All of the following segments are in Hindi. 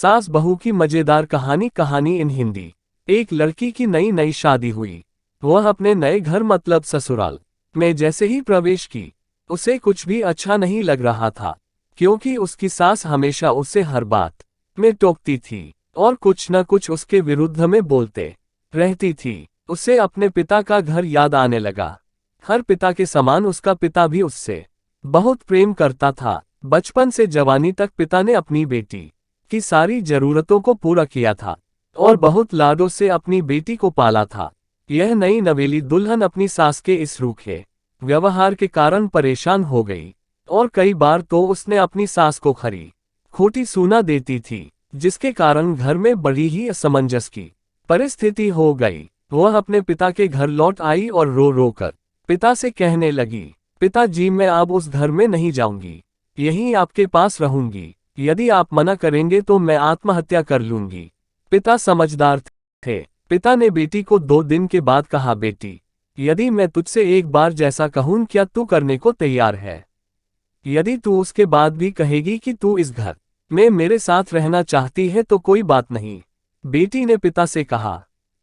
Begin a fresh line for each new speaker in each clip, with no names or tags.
सास बहू की मजेदार कहानी इन हिंदी। एक लड़की की नई नई शादी हुई। वह अपने नए घर मतलब ससुराल में जैसे ही प्रवेश की, उसे कुछ भी अच्छा नहीं लग रहा था, क्योंकि उसकी सास हमेशा उसे हर बात में टोकती थी और कुछ न कुछ उसके विरुद्ध में बोलते रहती थी। उसे अपने पिता का घर याद आने लगा। हर पिता के समान उसका पिता भी उससे बहुत प्रेम करता था। बचपन से जवानी तक पिता ने अपनी बेटी की सारी जरूरतों को पूरा किया था और बहुत लाडों से अपनी बेटी को पाला था। यह नई नवेली दुल्हन अपनी सास के इस रूखे व्यवहार के कारण परेशान हो गई और कई बार तो उसने अपनी सास को खरी खोटी सूना देती थी, जिसके कारण घर में बड़ी ही असमंजस की परिस्थिति हो गई। वह अपने पिता के घर लौट आई और रो रो कर पिता से कहने लगी, पिताजी मैं अब उस घर में नहीं जाऊंगी, यहीं आपके पास रहूंगी। यदि आप मना करेंगे तो मैं आत्महत्या कर लूंगी। पिता समझदार थे। पिता ने बेटी को 2 दिन के बाद कहा, बेटी यदि मैं तुझसे एक बार जैसा कहूं क्या तू करने को तैयार है? यदि तू उसके बाद भी कहेगी कि तू इस घर में मेरे साथ रहना चाहती है तो कोई बात नहीं। बेटी ने पिता से कहा,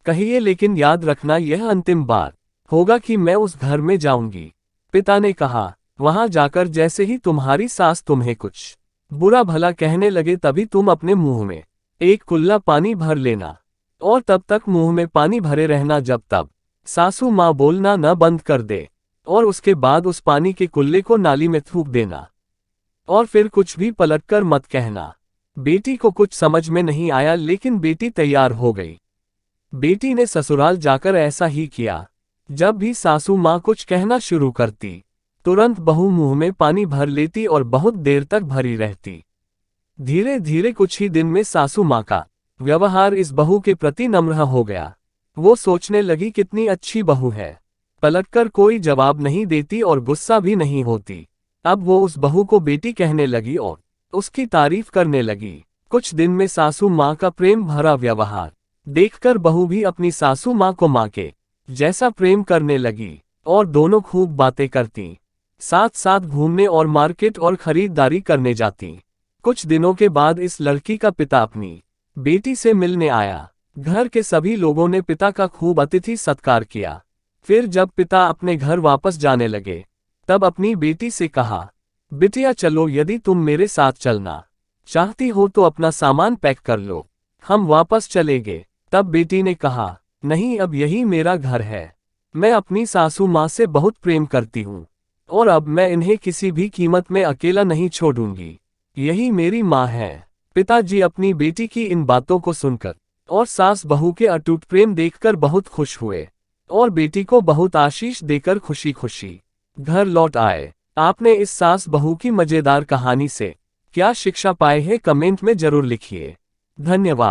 कहिए लेकिन याद रखना यह अंतिम बार होगा कि मैं उस घर में जाऊंगी। पिता ने कहा, वहां जाकर जैसे ही तुम्हारी सास तुम्हें कुछ बुरा भला कहने लगे तभी तुम अपने मुंह में एक कुल्ला पानी भर लेना और तब तक मुंह में पानी भरे रहना जब तक सासू माँ बोलना न बंद कर दे, और उसके बाद उस पानी के कुल्ले को नाली में थूक देना और फिर कुछ भी पलटकर मत कहना। बेटी को कुछ समझ में नहीं आया, लेकिन बेटी तैयार हो गई। बेटी ने ससुराल जाकर ऐसा ही किया। जब भी सासू माँ कुछ कहना शुरू करती, तुरंत बहू मुंह में पानी भर लेती और बहुत देर तक भरी रहती। धीरे धीरे कुछ ही दिन में सासू माँ का व्यवहार इस बहू के प्रति नम्र हो गया। वो सोचने लगी कितनी अच्छी बहू है, पलटकर कोई जवाब नहीं देती और गुस्सा भी नहीं होती। अब वो उस बहू को बेटी कहने लगी और उसकी तारीफ करने लगी। कुछ दिन में सासू माँ का प्रेम भरा व्यवहार देखकर बहू भी अपनी सासू माँ को माँ के जैसा प्रेम करने लगी और दोनों खूब बातें करती, साथ साथ घूमने और मार्केट और खरीदारी करने जाती। कुछ दिनों के बाद इस लड़की का पिता अपनी बेटी से मिलने आया। घर के सभी लोगों ने पिता का खूब अतिथि सत्कार किया। फिर जब पिता अपने घर वापस जाने लगे तब अपनी बेटी से कहा, बिटिया चलो, यदि तुम मेरे साथ चलना चाहती हो तो अपना सामान पैक कर लो, हम वापस चलेंगे। तब बेटी ने कहा, नहीं, अब यही मेरा घर है। मैं अपनी सासू माँ से बहुत प्रेम करती हूँ और अब मैं इन्हें किसी भी कीमत में अकेला नहीं छोड़ूंगी। यही मेरी माँ है। पिताजी अपनी बेटी की इन बातों को सुनकर और सास बहू के अटूट प्रेम देखकर बहुत खुश हुए और बेटी को बहुत आशीष देकर खुशी खुशी घर लौट आए। आपने इस सास बहू की मजेदार कहानी से क्या शिक्षा पाए है, कमेंट में जरूर लिखिए। धन्यवाद।